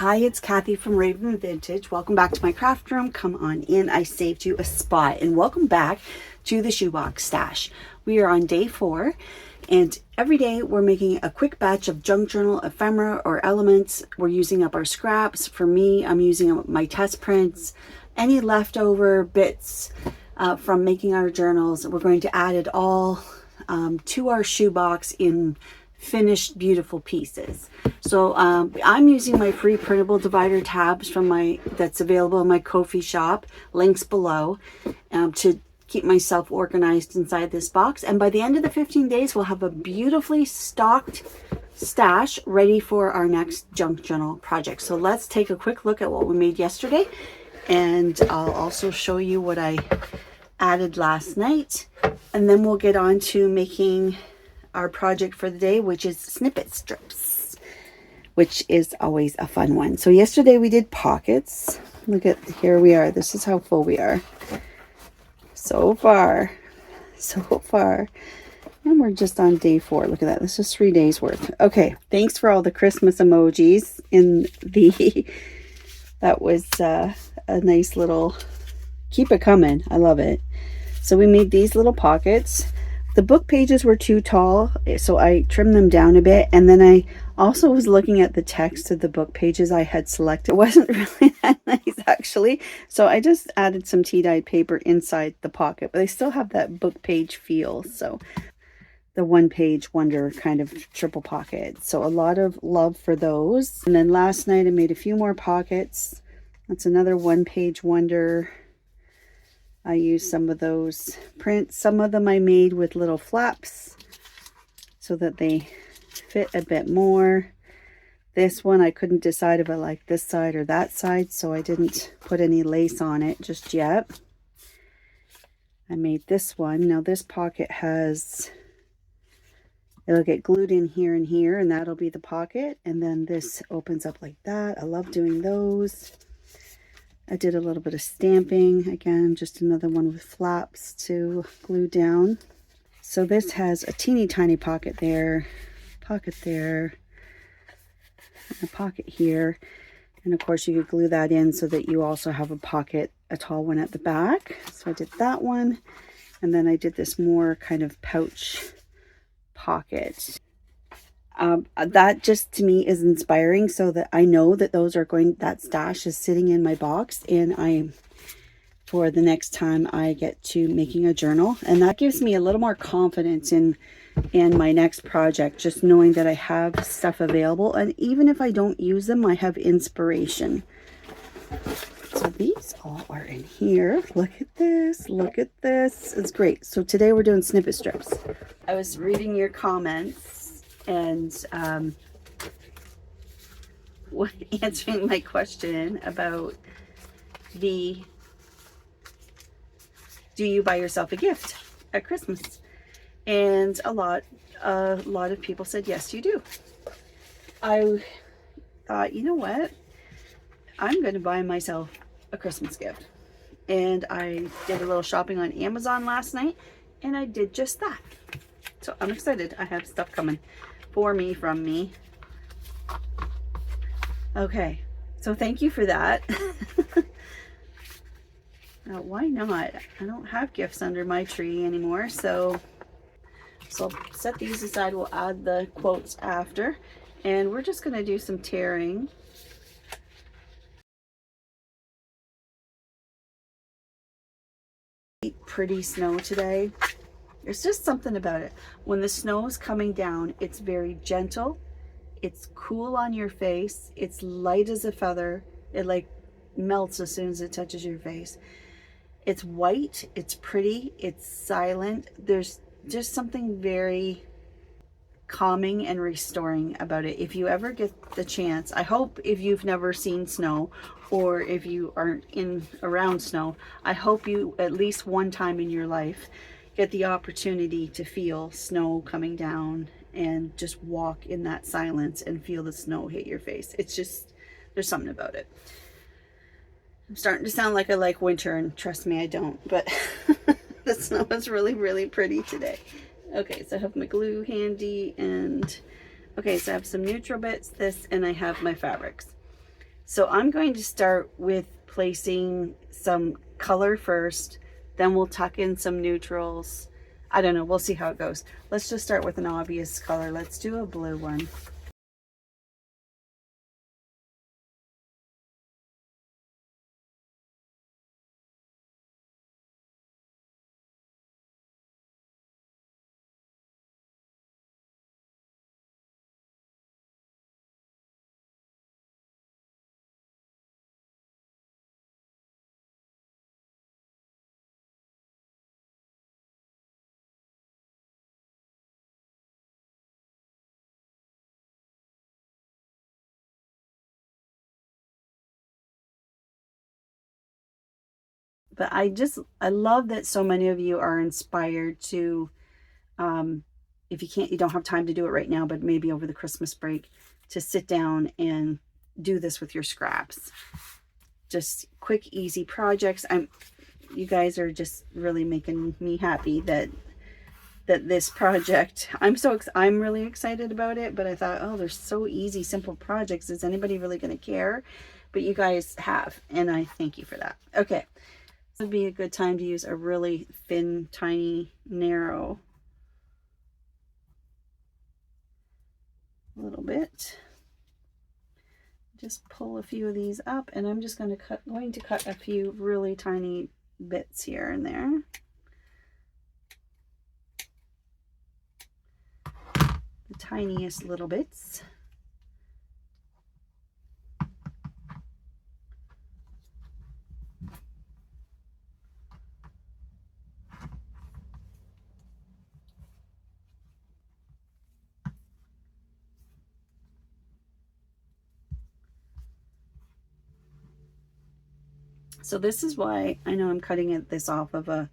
Hi, it's Kathy from Raven Vintage. Welcome back to my craft room. Come on in. I saved you a spot. And welcome back to the Shoebox Stash. We are on day 4, and every day we're making a quick batch of junk journal ephemera or elements. We're using up our scraps. For me, I'm using up my test prints, any leftover bits from making our journals. We're going to add it all to our shoebox in finished beautiful pieces. So I'm using my free printable divider tabs from that's available in my Ko-fi shop, links below, to keep myself organized inside this box. And by the end of the 15 days, we'll have a beautifully stocked stash ready for our next junk journal project. So let's take a quick look at what we made yesterday, and I'll also show you what I added last night, and then we'll get on to making our project for the day, which is snippet strips, which is always a fun one. So yesterday we did pockets. Look at, here we are. This is how full we are. So far. And we're just on day 4. Look at that. This is 3 days worth. Okay. Thanks for all the Christmas emojis in the, that was a nice little, keep it coming. I love it. So we made these little pockets. The book pages were too tall, so I trimmed them down a bit. And then I also was looking at the text of the book pages I had selected. It wasn't really that nice, actually. So I just added some tea-dyed paper inside the pocket, but they still have that book page feel. So the one-page wonder kind of triple pocket. So a lot of love for those. And then last night I made a few more pockets. That's another one-page wonder. I used some of those prints. Some of them I made with little flaps so that they fit a bit more. This one I couldn't decide if I liked this side or that side, so I didn't put any lace on it just yet. I made this one. Now this pocket has, it'll get glued in here and here, and that'll be the pocket. And then this opens up like that. I love doing those. I did a little bit of stamping. Again, just another one with flaps to glue down. So this has a teeny tiny pocket there, and a pocket here. And of course you could glue that in so that you also have a pocket, a tall one at the back. So I did that one. And then I did this more kind of pouch pocket. That just to me is inspiring, so that I know that those are going, that stash is sitting in my box, and for the next time I get to making a journal, and that gives me a little more confidence in my next project, just knowing that I have stuff available, and even if I don't use them, I have inspiration. So these all are in here. Look at this, it's great. So today we're doing snippet strips. I was reading your comments and answering my question about do you buy yourself a gift at Christmas? And a lot of people said yes, you do. I thought, you know what, I'm going to buy myself a Christmas gift. And I did a little shopping on Amazon last night, and I did just that. So I'm excited. I have stuff coming for me, from me. Okay, so thank you for that. Now, why not? I don't have gifts under my tree anymore, so I'll set these aside. We'll add the quotes after, and we're just going to do some tearing. Pretty snow today. There's just something about it. When the snow is coming down, it's very gentle. It's cool on your face. It's light as a feather. It like melts as soon as it touches your face. It's white. It's pretty. It's silent. There's just something very calming and restoring about it. If you ever get the chance, I hope, if you've never seen snow, or if you aren't around snow, I hope you at least one time in your life get the opportunity to feel snow coming down and just walk in that silence and feel the snow hit your face. It's just, there's something about it. I'm starting to sound like I like winter, and trust me, I don't, but the snow is really, really pretty today. Okay, so I have my glue handy, and okay, so I have some neutral bits, this, and I have my fabrics. So I'm going to start with placing some color first, then we'll tuck in some neutrals. I don't know, we'll see how it goes. Let's just start with an obvious color. Let's do a blue one. But I love that so many of you are inspired to, if you don't have time to do it right now, but maybe over the Christmas break, to sit down and do this with your scraps. Just quick, easy projects. You guys are just really making me happy that this project, I'm really excited about it, but I thought, oh, they're so easy, simple projects. Is anybody really going to care? But you guys have, and I thank you for that. Okay. This would be a good time to use a really thin, tiny, narrow little bit. Just pull a few of these up, and I'm just going to cut a few really tiny bits here and there. The tiniest little bits. So this is why I know I'm cutting this off of a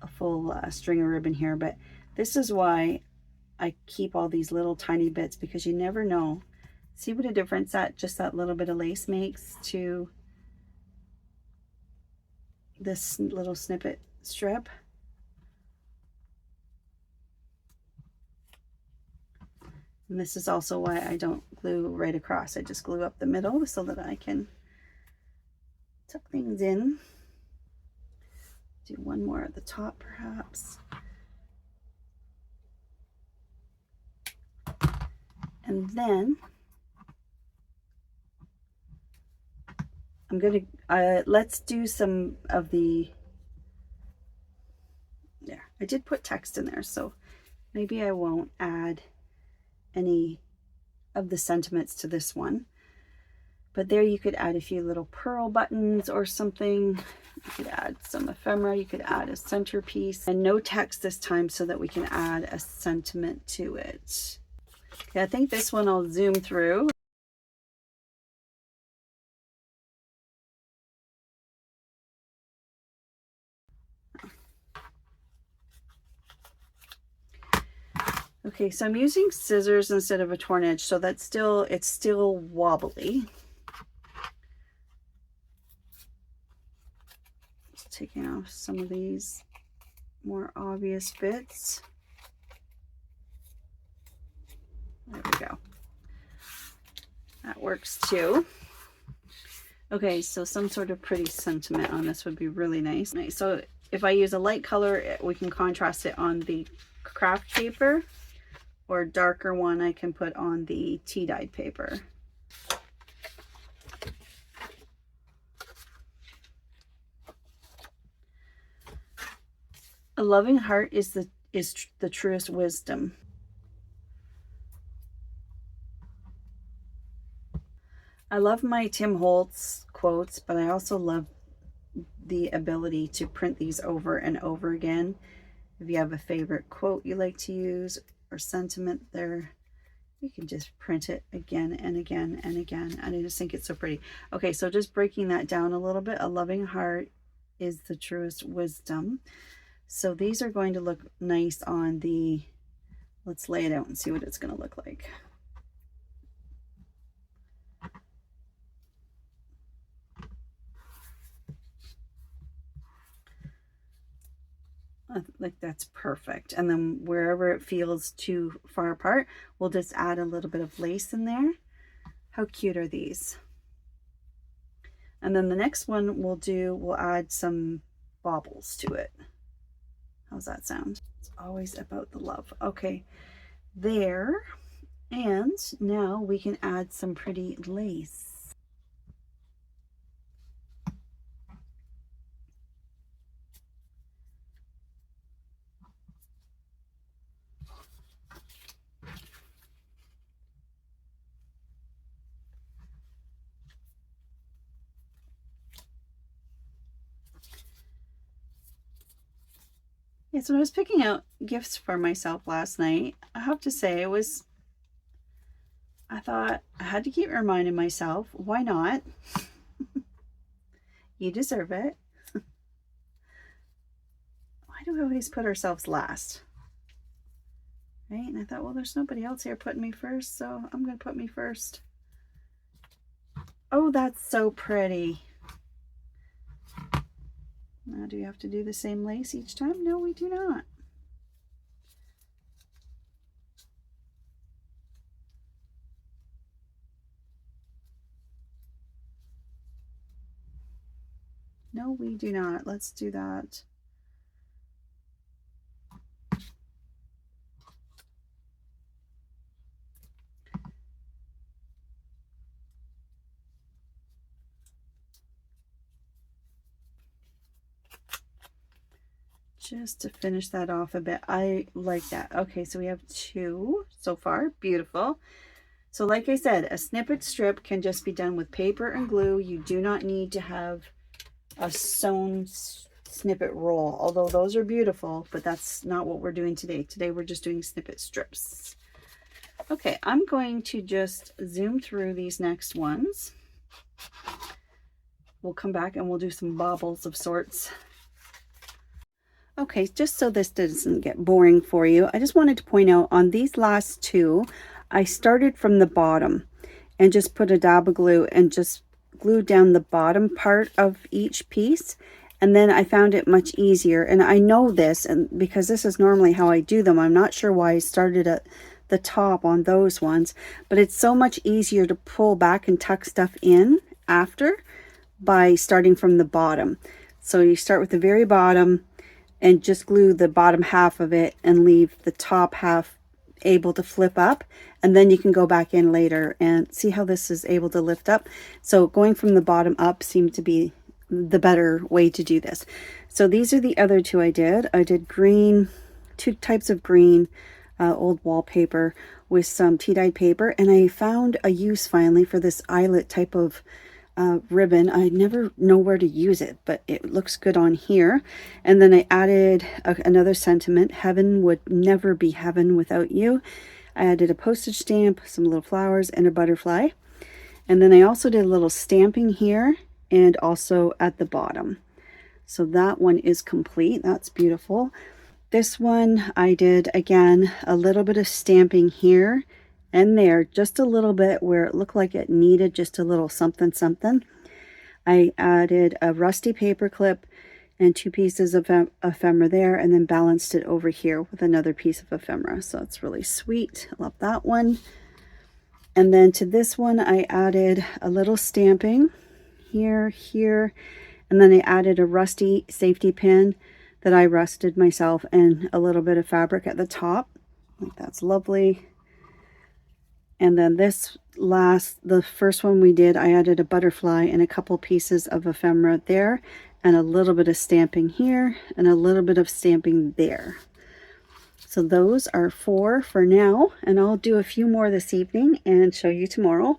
full string of ribbon here, but this is why I keep all these little tiny bits, because you never know. See what a difference that little bit of lace makes to this little snippet strip. And this is also why I don't glue right across. I just glue up the middle so that I can tuck things in. Do one more at the top perhaps. And then I'm going to, let's do some of the, there, I did put text in there, so maybe I won't add any of the sentiments to this one. But there you could add a few little pearl buttons or something. You could add some ephemera. You could add a centerpiece. And no text this time so that we can add a sentiment to it. Okay, I think this one I'll zoom through. Okay, so I'm using scissors instead of a torn edge, so it's still wobbly. Just taking off some of these more obvious bits. There we go. That works too. Okay, so some sort of pretty sentiment on this would be really nice. So if I use a light color, we can contrast it on the craft paper, or a darker one I can put on the tea-dyed paper. A loving heart is the truest wisdom. I love my Tim Holtz quotes, but I also love the ability to print these over and over again. If you have a favorite quote you like to use or sentiment there, you can just print it again and again and again. And I just think it's so pretty. Okay, so just breaking that down a little bit. A loving heart is the truest wisdom. So these are going to look nice on the, let's lay it out and see what it's going to look like. Like that's perfect. And then wherever it feels too far apart, we'll just add a little bit of lace in there. How cute are these? And then the next one we'll add some baubles to it. How's that sound? It's always about the love. Okay, there. And now we can add some pretty lace. Yeah, so when I was picking out gifts for myself last night, I have to say I thought I had to keep reminding myself, why not? You deserve it. Why do we always put ourselves last? Right? And I thought, well, there's nobody else here putting me first, so I'm going to put me first. Oh, that's so pretty. Now, do we have to do the same lace each time? No, we do not. No, we do not. Let's do that. Just to finish that off a bit. I like that. Okay, so we have 2 so far. Beautiful. So like I said, a snippet strip can just be done with paper and glue. You do not need to have a sewn snippet roll, although those are beautiful, but that's not what we're doing today. Today we're just doing snippet strips. Okay, I'm going to just zoom through these next ones. We'll come back and we'll do some baubles of sorts. Okay, just so this doesn't get boring for you, I just wanted to point out on these last 2, I started from the bottom and just put a dab of glue and just glued down the bottom part of each piece. And then I found it much easier. And I know this, and because this is normally how I do them, I'm not sure why I started at the top on those ones, but it's so much easier to pull back and tuck stuff in after by starting from the bottom. So you start with the very bottom and just glue the bottom half of it and leave the top half able to flip up, and then you can go back in later and see how this is able to lift up. So going from the bottom up seemed to be the better way to do this. So these are the other 2 I did. I did green, 2 types of green, old wallpaper with some tea-dyed paper, and I found a use finally for this eyelet type of ribbon. I never know where to use it, but it looks good on here. And then I added another sentiment: heaven would never be heaven without you. I added a postage stamp, some little flowers, and a butterfly. And then I also did a little stamping here and also at the bottom. So that one is complete. That's beautiful. This one I did, again, a little bit of stamping here and there, just a little bit where it looked like it needed just a little something something. I added a rusty paper clip and 2 pieces of ephemera there, and then balanced it over here with another piece of ephemera. So it's really sweet. I love that one. And then to this one I added a little stamping here, and then I added a rusty safety pin that I rusted myself, and a little bit of fabric at the top. I think that's lovely. And then this the first one we did, I added a butterfly and a couple pieces of ephemera there, and a little bit of stamping here, and a little bit of stamping there. So those are 4 for now, and I'll do a few more this evening and show you tomorrow.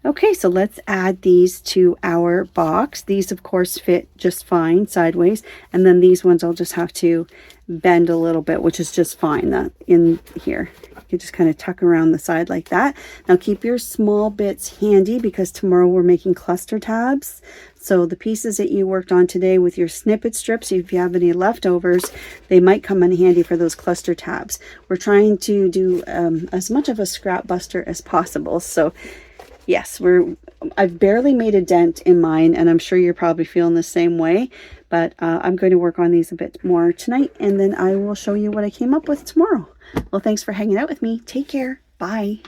Okay, so let's add these to our box. These, of course, fit just fine sideways, and then these ones I'll just have to bend a little bit, which is just fine. In here, you can just kind of tuck around the side like that. Now keep your small bits handy, because tomorrow we're making cluster tabs. So the pieces that you worked on today with your snippet strips, if you have any leftovers, they might come in handy for those cluster tabs. We're trying to do as much of a scrap buster as possible. So yes, I've barely made a dent in mine, and I'm sure you're probably feeling the same way, but I'm going to work on these a bit more tonight, and then I will show you what I came up with tomorrow. Well, thanks for hanging out with me. Take care. Bye.